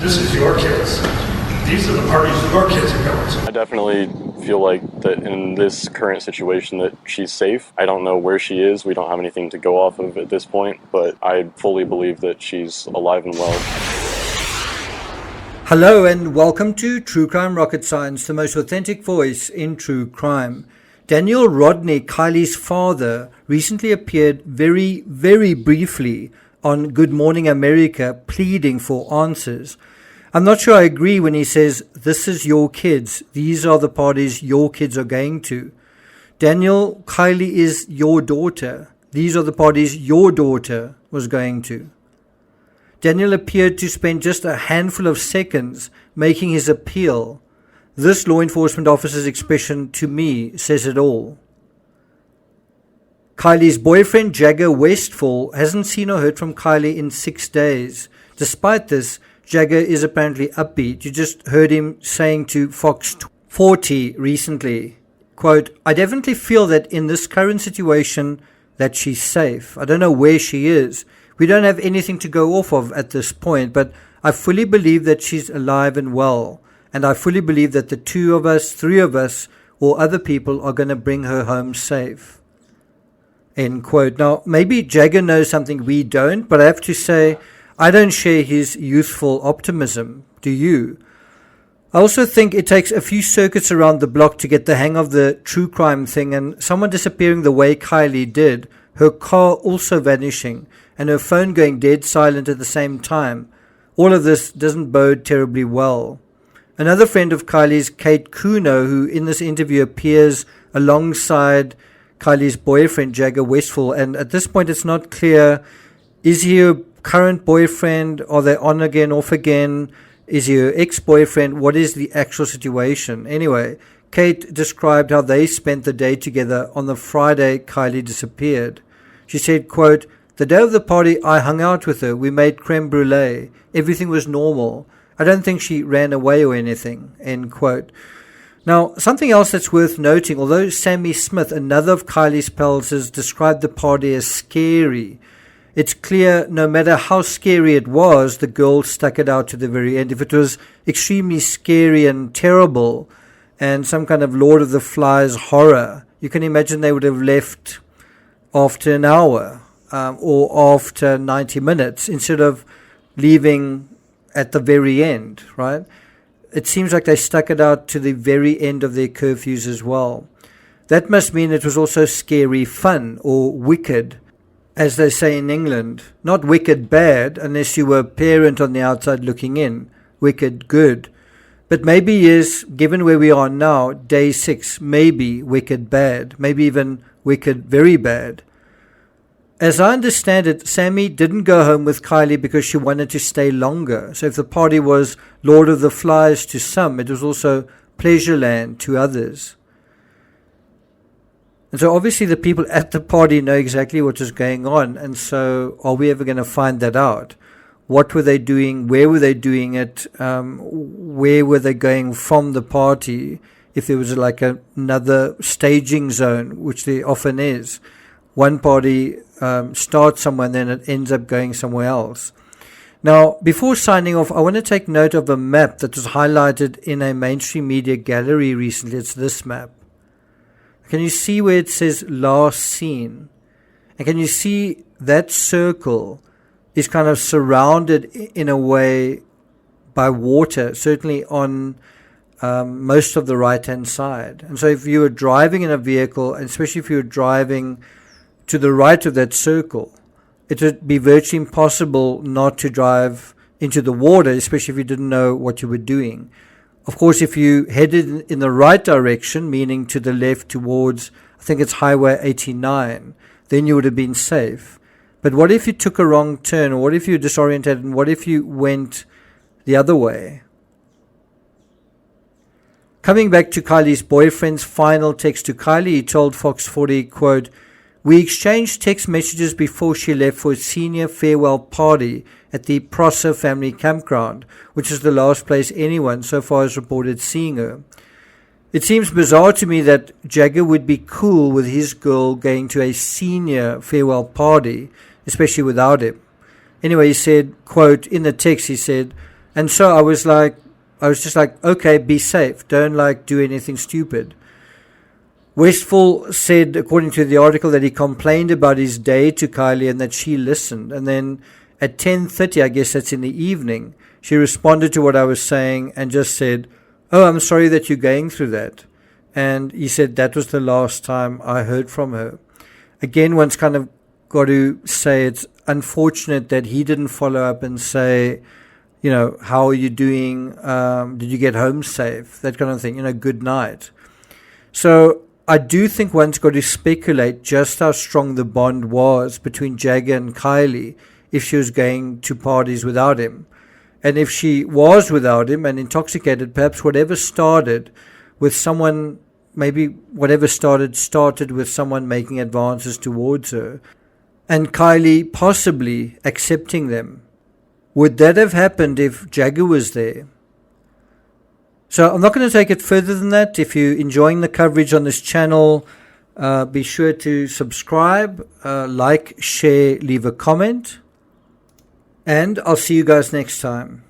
This is your kids. These are the parties your kids are going to. I definitely feel like that in this current situation that she's safe. I don't know where she is. We don't have anything to go off of at this point, but I fully believe that she's alive and well. Hello and welcome to True Crime Rocket Science, the most authentic voice in true crime. Daniel Rodney, Kiely'S father, recently appeared very briefly on Good Morning America pleading for answers. I'm not sure I agree when he says, this is your kids. These are the parties your kids are going to. Daniel, Kiely is your daughter. These are the parties your daughter was going to. Daniel appeared to spend just a handful of seconds making his appeal. This law enforcement officer's expression to me says it all. Kiely's boyfriend Jagger Westfall hasn't seen or heard from Kiely in 6 days. Despite this, Jagger is apparently upbeat. You just heard him saying to Fox 40 recently, quote, I definitely feel that in this current situation that she's safe. I don't know where she is. We don't have anything to go off of at this point, but I fully believe that she's alive and well. And I fully believe that the two of us, three of us, or other people are going to bring her home safe. End quote. Now, maybe Jagger knows something we don't, but I have to say, I don't share his youthful optimism. Do you? I also think it takes a few circuits around the block to get the hang of the true crime thing, and someone disappearing the way Kiely did, her car also vanishing, and her phone going dead silent at the same time. All of this doesn't bode terribly well. Another friend of Kiely's, Kate Kuno, who in this interview appears alongside Kiely's boyfriend, Jagger Westfall, and at this point it's not clear, is he her current boyfriend? Are they on again, off again? Is he her ex-boyfriend? What is the actual situation? Anyway, Kate described how they spent the day together on the Friday Kiely disappeared. She said, quote, the day of the party I hung out with her, we made creme brulee. Everything was normal. I don't think she ran away or anything, end quote. Now, something else that's worth noting, although Sammy Smith, another of Kiely's pals, has described the party as scary, it's clear no matter how scary it was, the girl stuck it out to the very end. If it was extremely scary and terrible and some kind of Lord of the Flies horror, you can imagine they would have left after an hour or after 90 minutes instead of leaving at the very end, right? It seems like they stuck it out to the very end of their curfews as well. That must mean it was also scary fun or wicked, as they say in England. Not wicked bad unless you were a parent on the outside looking in. Wicked good. But maybe yes, given where we are now, day 6, maybe wicked bad. Maybe even wicked very bad. As I understand it, Sammy didn't go home with Kiely because she wanted to stay longer. So if the party was Lord of the Flies to some, it was also Pleasureland to others. And so obviously the people at the party know exactly what is going on. And so are we ever going to find that out? What were they doing? Where were they doing it? Where were they going from the party? If there was like another staging zone, which there often is. One party starts somewhere and then it ends up going somewhere else. Now, before signing off, I want to take note of a map that was highlighted in a mainstream media gallery recently. It's this map. Can you see where it says last seen? And can you see that circle is kind of surrounded in a way by water, certainly on most of the right-hand side. And so if you were driving in a vehicle, and especially if you were driving to the right of that circle, it would be virtually impossible not to drive into the water, especially if you didn't know what you were doing. Of course, if you headed in the right direction, meaning to the left towards, I think it's Highway 89, then you would have been safe. But what if you took a wrong turn, or what if you were disoriented, and what if you went the other way? Coming back to Kiely's boyfriend's final text to Kiely, he told Fox 40, quote, we exchanged text messages before she left for a senior farewell party at the Prosser family campground, which is the last place anyone so far has reported seeing her. It seems bizarre to me that Jagger would be cool with his girl going to a senior farewell party, especially without him. Anyway, he said, quote, in the text he said, And so I was just like, okay, be safe. Don't like do anything stupid. Westphal said, according to the article, that he complained about his day to Kiely and that she listened. And then at 10:30, I guess that's in the evening, she responded to what I was saying and just said, "Oh, I'm sorry that you're going through that." And he said that was the last time I heard from her. Again, one's kind of got to say it's unfortunate that he didn't follow up and say, how are you doing? Did you get home safe? That kind of thing, good night. So I do think one's got to speculate just how strong the bond was between Jagger and Kiely if she was going to parties without him. And if she was without him and intoxicated, perhaps whatever started with someone, maybe whatever started with someone making advances towards her and Kiely possibly accepting them. Would that have happened if Jagger was there? So I'm not going to take it further than that. If you're enjoying the coverage on this channel, be sure to subscribe, like, share, leave a comment. And I'll see you guys next time.